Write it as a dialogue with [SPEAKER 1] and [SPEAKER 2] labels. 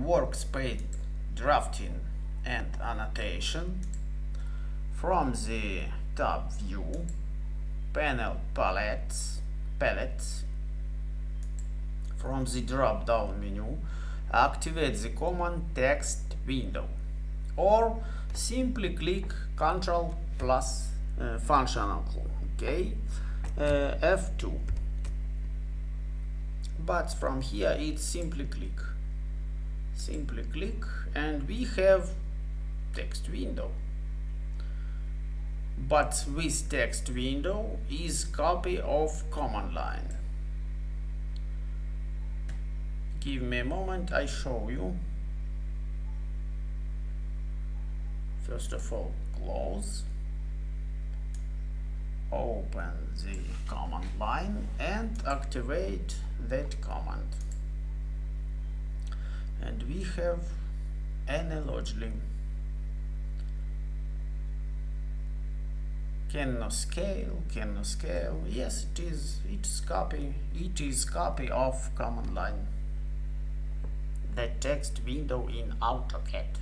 [SPEAKER 1] workspace drafting and annotation. From the tab view, panel palettes. From the drop down menu, activate the command text window, or simply click Ctrl plus functional key, F2. But from here it's simply click, and we have text window. But this text window is copy of command line. Give me a moment, I show you. First of all, close, open the command line and activate that command. And we have analogy. Cannot scale. Yes, it is copy of command line. The text window in AutoCAD.